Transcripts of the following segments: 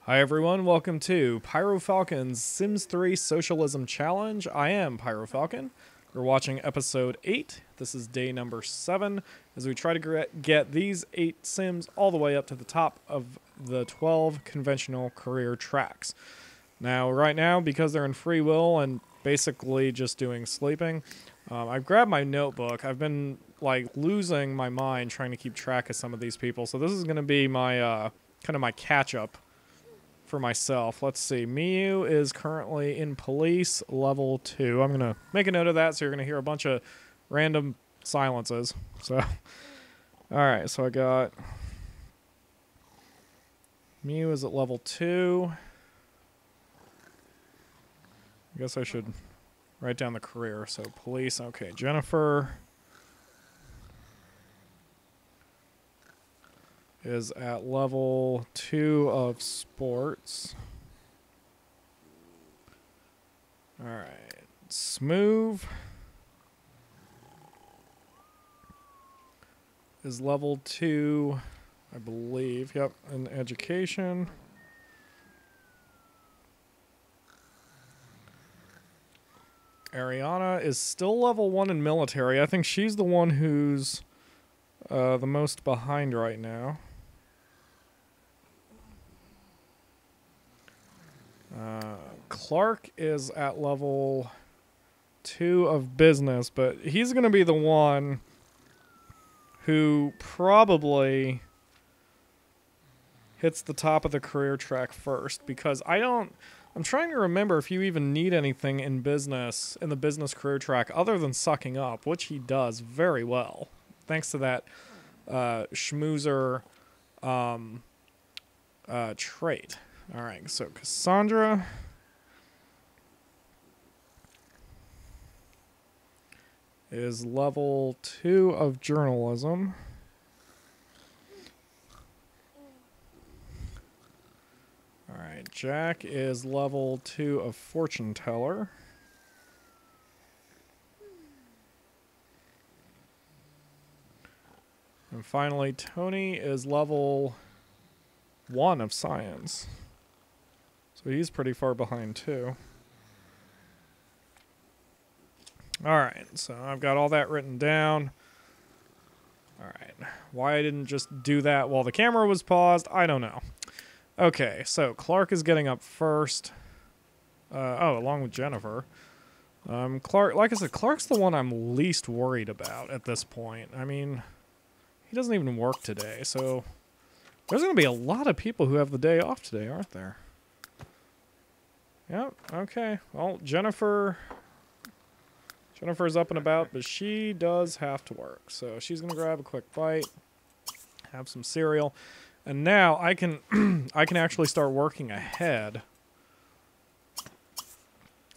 Hi everyone, welcome to PyroFalkon's Sims 3 Socialism Challenge. I am PyroFalkon. We're watching episode 8. This is day number 7 as we try to get these 8 Sims all the way up to the top of the 12 conventional career tracks. Now, right now, because they're in free will and basically just doing sleeping, I've grabbed my notebook. I've been like losing my mind trying to keep track of some of these people, so this is going to be my kind of my catch-up for myself. Let's see. Miyu is currently in police level 2. I'm going to make a note of that, so you're going to hear a bunch of random silences. So, alright, so I got Miyu is at level 2. I guess I should write down the career. So, police. Okay, Jennifer is at level 2 of sports. Alright. Smooth is level 2, I believe. Yep, in education. Ariana is still level 1 in military. I think she's the one who's the most behind right now. Clark is at level 2 of business, but he's going to be the one who probably hits the top of the career track first, because I'm trying to remember if you even need anything in business, in the business career track, other than sucking up, which he does very well, thanks to that schmoozer trait. All right, so Cassandra is level 2 of journalism. All right, Jack is level 2 of fortune teller. And finally, Tony is level 1 of science. So he's pretty far behind too. Alright, so I've got all that written down. Alright, why I didn't just do that while the camera was paused, I don't know. Okay, so Clark is getting up first. Along with Jennifer. Clark, like I said, Clark's the one I'm least worried about at this point. I mean, he doesn't even work today, so there's going to be a lot of people who have the day off today, aren't there? Yep, okay. Well, Jennifer's up and about, but she does have to work. So she's going to grab a quick bite, have some cereal, and now I can I can actually start working ahead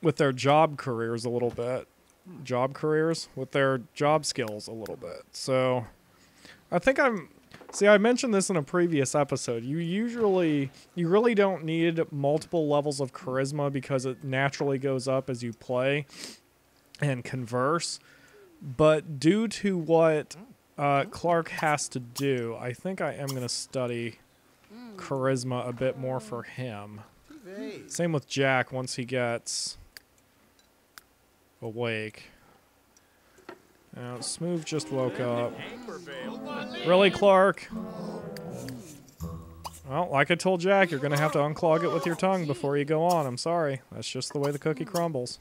with their job careers a little bit. With their job skills a little bit. So I think see, I mentioned this in a previous episode. You really don't need multiple levels of charisma because it naturally goes up as you play and converse. But due to what Clark has to do, I think I am going to study charisma a bit more for him. Same with Jack once he gets awake. Now, Smooth just woke up. Really, Clark? Well, like I told Jack, you're going to have to unclog it with your tongue before you go on. I'm sorry. That's just the way the cookie crumbles.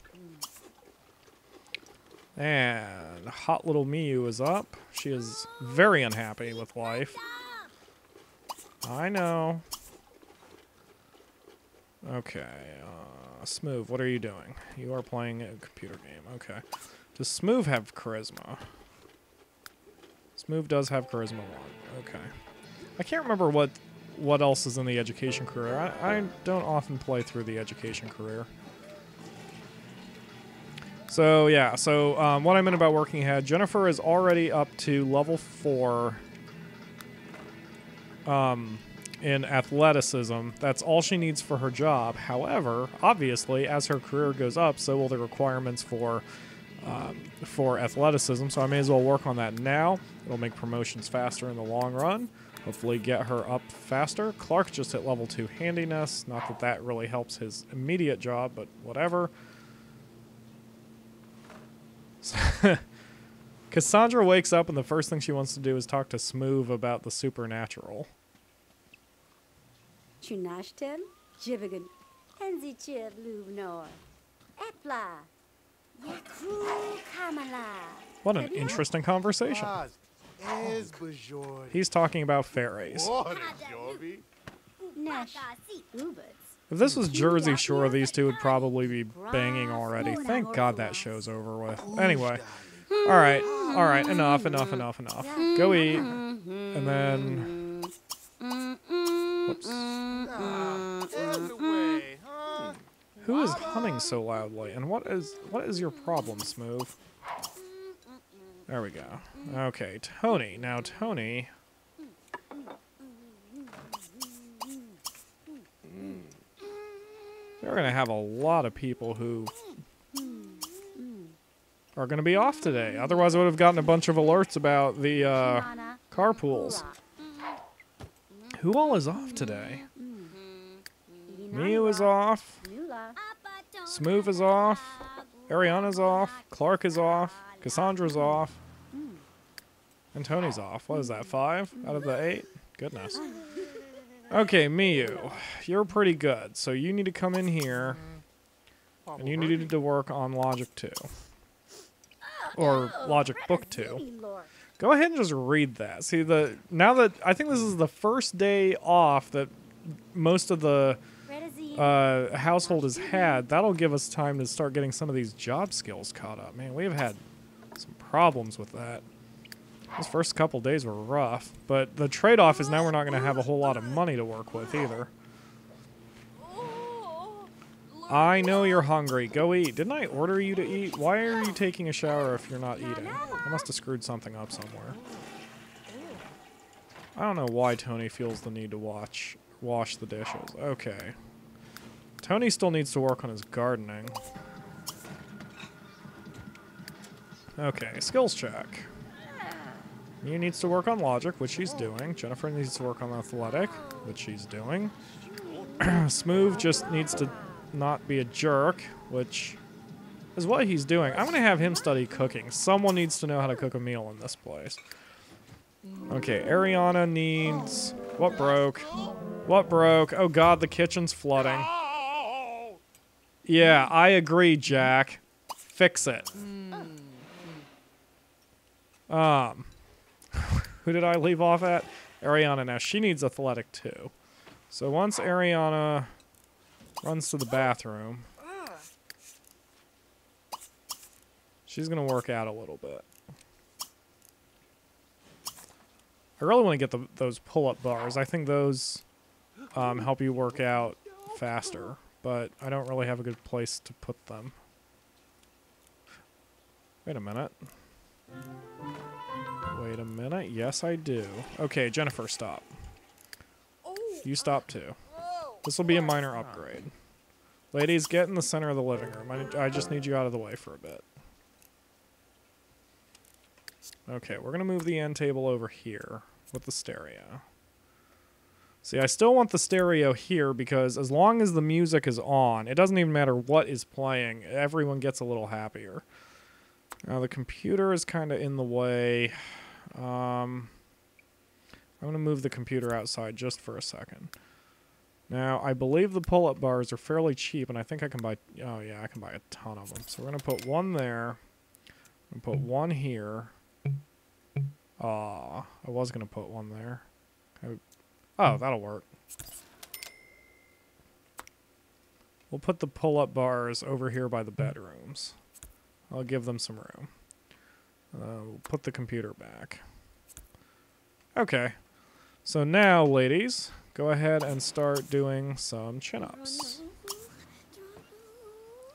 And hot little Miyu is up. She is very unhappy with life. I know. Okay. Smooth, what are you doing? You are playing a computer game. Okay. Does Smooth have charisma? Smooth does have charisma 1. Okay. I can't remember what else is in the education career. I don't often play through the education career. So, yeah. So, what I meant about working ahead, Jennifer is already up to level 4 in athleticism. That's all she needs for her job. However, obviously, as her career goes up, so will the requirements for athleticism, so I may as well work on that now. It'll make promotions faster in the long run. Hopefully get her up faster. Clark just hit level 2 handiness. Not that that really helps his immediate job, but whatever. Cassandra wakes up and the first thing she wants to do is talk to Smoove about the supernatural. Chunashtem, Jivigan, Enzichiv Lubnor, Epla, Yakru Kamala. What an interesting conversation. He's talking about fairies. If this was Jersey Shore, these two would probably be banging already. Thank God that show's over with. Anyway. Alright, enough. Go eat. And then... Whoops. Who is humming so loudly? And what is your problem, Smoove? There we go. Okay, Tony. Now, Tony... They're going to have a lot of people who are going to be off today. Otherwise, I would have gotten a bunch of alerts about the carpools. Who all is off today? Miu is off. Smoove is off. Ariana's off. Clark is off. Cassandra's off. And Tony's off. What is that, 5 out of the 8? Goodness. Okay, Miu, you're pretty good. So you need to come in here, and you need to work on Logic 2. Or Logic Book 2. Go ahead and just read that. See, now that I think this is the first day off that most of the household has had, that'll give us time to start getting some of these job skills caught up. Man, we have had some problems with that. Those first couple days were rough, but the trade-off is now we're not going to have a whole lot of money to work with either. I know you're hungry. Go eat. Didn't I order you to eat? Why are you taking a shower if you're not eating? I must have screwed something up somewhere. I don't know why Tony feels the need to wash the dishes. Okay. Tony still needs to work on his gardening. Okay, skills check. Miu needs to work on logic, which she's doing. Jennifer needs to work on athletic, which she's doing. Smoove just needs to not be a jerk, which is what he's doing. I'm going to have him study cooking. Someone needs to know how to cook a meal in this place. Okay, Ariana needs... What broke? What broke? Oh god, the kitchen's flooding. Yeah, I agree, Jack. Fix it. Who did I leave off at? Ariana. Now, she needs athletic too. So once Ariana runs to the bathroom, she's going to work out a little bit. I really want to get those pull-up bars. I think those help you work out faster, but I don't really have a good place to put them. Wait a minute. Wait a minute. Yes, I do. Okay, Jennifer, stop. You stop too. This will be a minor upgrade. Ladies, get in the center of the living room. I just need you out of the way for a bit. Okay, we're going to move the end table over here with the stereo. See, I still want the stereo here because as long as the music is on, it doesn't even matter what is playing. Everyone gets a little happier. Now, the computer is kind of in the way. I'm going to move the computer outside just for a second. Now, I believe the pull-up bars are fairly cheap, and I think I can buy... Oh, yeah, I can buy a ton of them. So we're going to put one there. I'm going to put one here. I was going to put one there. Oh, that'll work. We'll put the pull-up bars over here by the bedrooms. I'll give them some room. We'll put the computer back. Okay. So now, ladies, go ahead and start doing some chin-ups.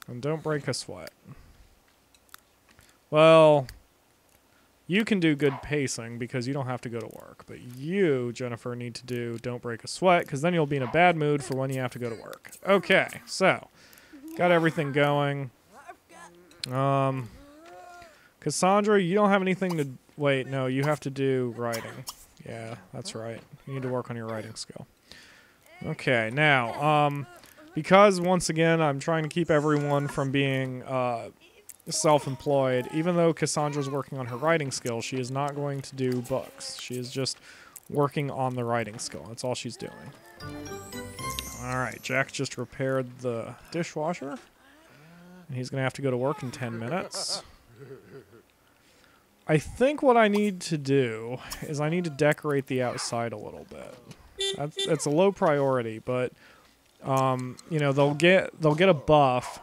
And don't break a sweat. Well, you can do good pacing because you don't have to go to work. But you, Jennifer, need to do don't break a sweat because then you'll be in a bad mood for when you have to go to work. Okay, so got everything going. Cassandra, you don't have anything to... Wait, no, you have to do writing. Yeah, that's right. You need to work on your writing skill. Okay, now, because once again I'm trying to keep everyone from being self-employed, even though Cassandra's working on her writing skill, she is not going to do books. She is just working on the writing skill. That's all she's doing. Alright, Jack just repaired the dishwasher. And he's going to have to go to work in 10 minutes. I think what I need to do is I need to decorate the outside a little bit. It's a low priority, but you know, they'll get a buff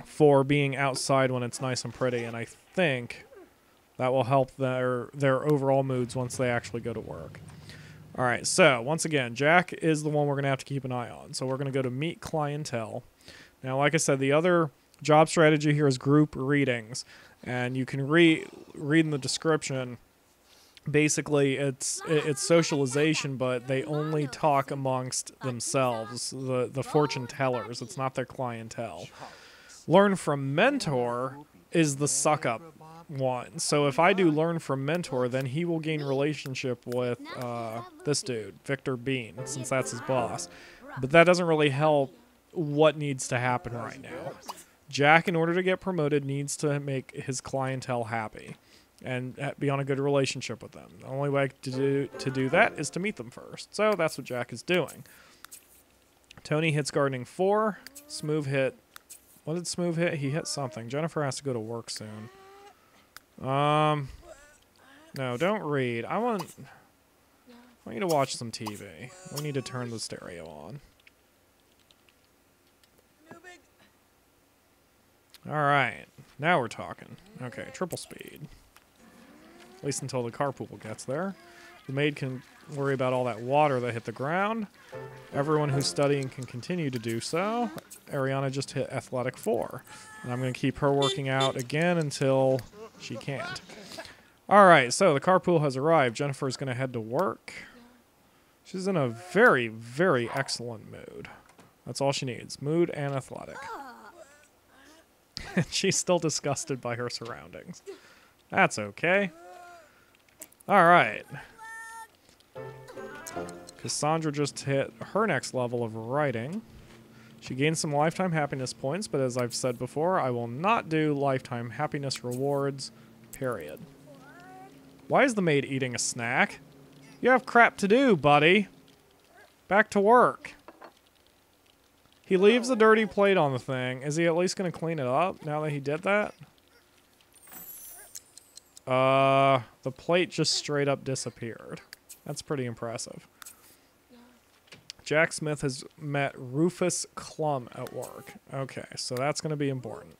for being outside when it's nice and pretty, and I think that will help their overall moods once they actually go to work. All right, so once again, Jack is the one we're going to have to keep an eye on. So we're going to go to meet clientele. Now, like I said, the other job strategy here is group readings, and you can read in the description. Basically, it's socialization, but they only talk amongst themselves, the fortune tellers. It's not their clientele. Learn from mentor is the suck up one. So if I do learn from mentor, then he will gain relationship with this dude, Victor Bean, since that's his boss. But that doesn't really help what needs to happen right now. Jack, in order to get promoted, needs to make his clientele happy and be on a good relationship with them. The only way to do that is to meet them first. So that's what Jack is doing. Tony hits gardening 4. Smooth hit. What did Smooth hit? He hit something. Jennifer has to go to work soon. No, don't read. I want you to watch some TV. We need to turn the stereo on. Alright. Now we're talking. Okay, triple speed. At least until the carpool gets there. The maid can worry about all that water that hit the ground. Everyone who's studying can continue to do so. Ariana just hit athletic 4. And I'm going to keep her working out again until she can't. Alright, so the carpool has arrived. Jennifer's going to head to work. She's in a very, very excellent mood. That's all she needs. Mood and athletic. She's still disgusted by her surroundings. That's okay. Alright. Cassandra just hit her next level of writing. She gained some lifetime happiness points, but as I've said before, I will not do lifetime happiness rewards, period. Why is the maid eating a snack? You have crap to do, buddy. Back to work. He leaves a dirty plate on the thing. Is he at least going to clean it up now that he did that? The plate just straight up disappeared. That's pretty impressive. Jack Smith has met Rufus Clum at work. Okay, so that's going to be important.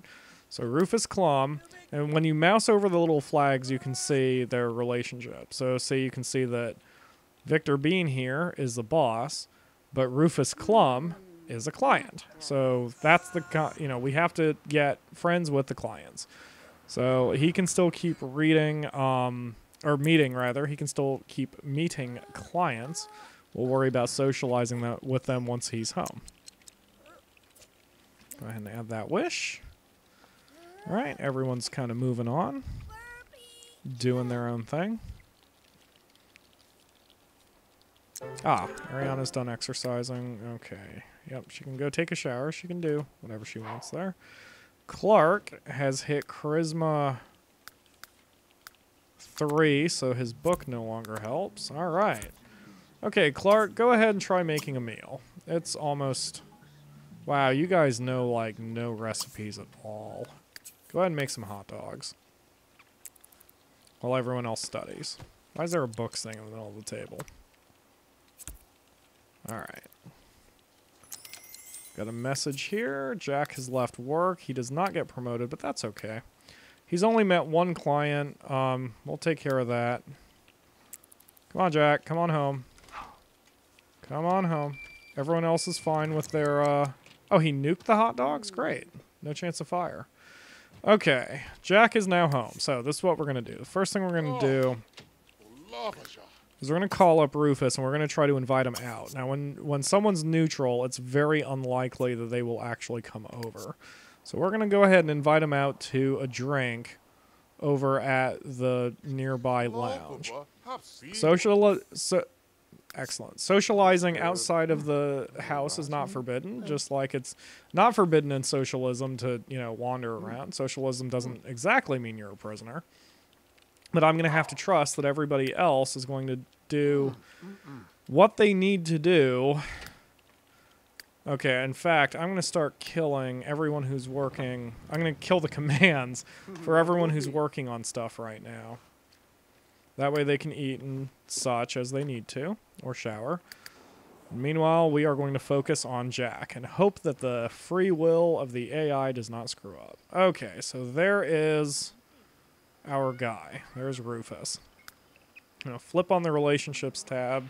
So Rufus Clum, and when you mouse over the little flags, you can see their relationship. So say you can see that Victor Bean here is the boss, but Rufus Clum is a client. So that's the, you know, we have to get friends with the clients. So he can still keep reading, or meeting rather, he can still keep meeting clients. We'll worry about socializing that with them once he's home. Go ahead and add that wish. All right, everyone's kind of moving on, doing their own thing. Ah, Ariana's done exercising. Okay. Yep, she can go take a shower. She can do whatever she wants there. Clark has hit Charisma 3, so his book no longer helps. All right. Okay, Clark, go ahead and try making a meal. It's almost... Wow, you guys know, like, no recipes at all. Go ahead and make some hot dogs. While everyone else studies. Why is there a book thing in the middle of the table? Alright. Got a message here. Jack has left work. He does not get promoted, but that's okay. He's only met one client. We'll take care of that. Come on, Jack. Come on home. Come on home. Everyone else is fine with their, Oh, he nuked the hot dogs? Great. No chance of fire. Okay. Jack is now home. So this is what we're going to do. The first thing we're going to do is we're going to call up Rufus and we're going to try to invite him out. Now, when someone's neutral, it's very unlikely that they will actually come over. So we're going to go ahead and invite him out to a drink over at the nearby lounge. Excellent. Socializing outside of the house is not forbidden, just like it's not forbidden in socialism to, wander around. Socialism doesn't exactly mean you're a prisoner. But I'm going to have to trust that everybody else is going to do what they need to do. Okay, in fact, I'm going to start killing everyone who's working. I'm going to kill the commands for everyone who's working on stuff right now. That way they can eat and such as they need to, or shower. Meanwhile, we are going to focus on Jack and hope that the free will of the AI does not screw up. Okay, so there is our guy. There's Rufus. I'm going to flip on the relationships tab.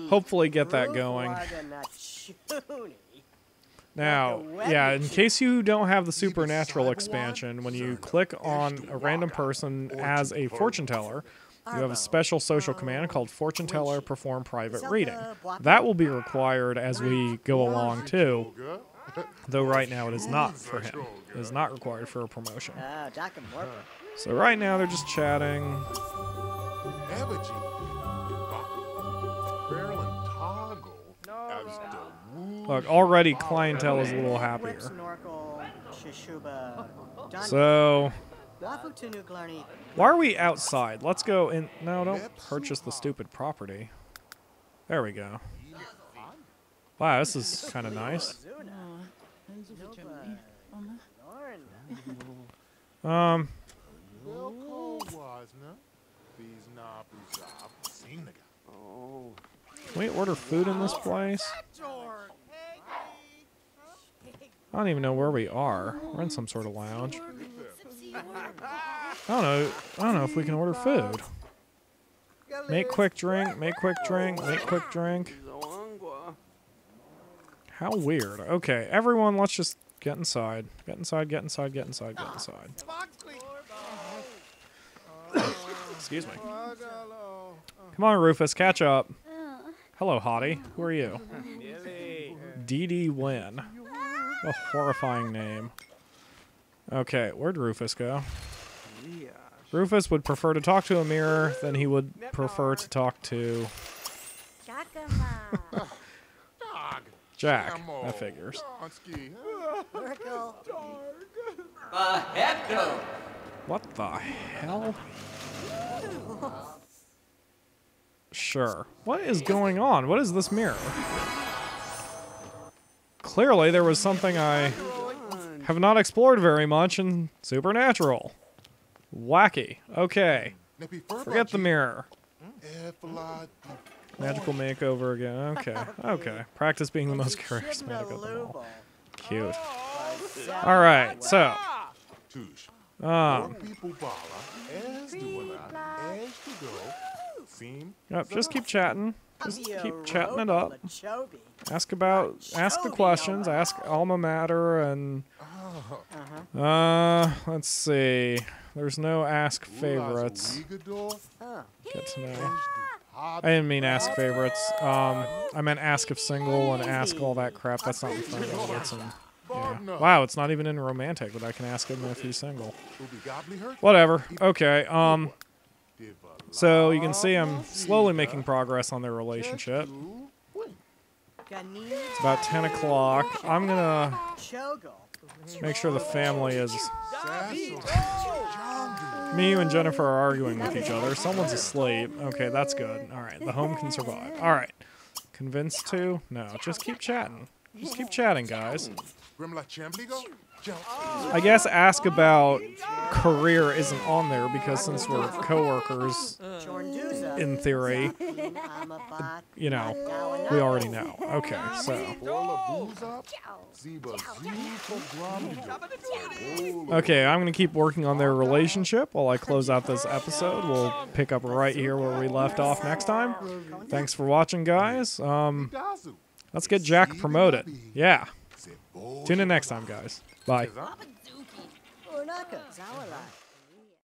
Hopefully get that going. Now, yeah, in case you don't have the supernatural expansion, when you click on a random person as a fortune teller, you have a special social command called fortune teller perform private reading. That will be required as we go along too, though right now it is not for him. It is not required for a promotion. So right now they're just chatting. Look, already Clientele is a little happier. So, why are we outside? Let's go in. No, don't purchase the stupid property. There we go. Wow, this is kind of nice. Can we order food in this place? I don't even know where we are. We're in some sort of lounge. I don't know if we can order food. Make quick drink, make quick drink, make quick drink. How weird. Okay, everyone, let's just get inside. Get inside, get inside, get inside, get inside. Excuse me. Come on, Rufus, catch up. Hello, hottie. Who are you? Dee Dee Wynn. A horrifying name. Okay, where'd Rufus go? Rufus would prefer to talk to a mirror than he would prefer to talk to... Jack. That figures. What the hell? Sure. What is going on? What is this mirror? Clearly, there was something I have not explored very much in Supernatural. Wacky. Okay. Forget the mirror. Magical makeover again. Okay. Okay. Practice being the most charismatic of them all. Cute. Alright, so. Yep, just keep chatting. Just keep chatting it up. Ask the questions, ask alma mater, and let's see. There's no ask favorites. Get to know. I didn't mean ask favorites. I meant ask if single and ask all that crap. That's not in front of it. Yeah. Wow, it's not even in romantic, but I can ask him if he's single. Whatever. Okay. So you can see I'm slowly making progress on their relationship. It's about 10 o'clock. I'm gonna make sure the family is... Me, you, and Jennifer are arguing with each other. Someone's asleep. Okay, that's good. Alright, the home can survive. Alright. Convinced to? No, just keep chatting. Just keep chatting, guys. I guess ask about career isn't on there because since we're co-workers, in theory, you know, we already know. Okay, so. Okay, I'm going to keep working on their relationship while I close out this episode. We'll pick up right here where we left off next time. Thanks for watching, guys. Let's get Jack promoted. Yeah. Tune in next time, guys. Bye.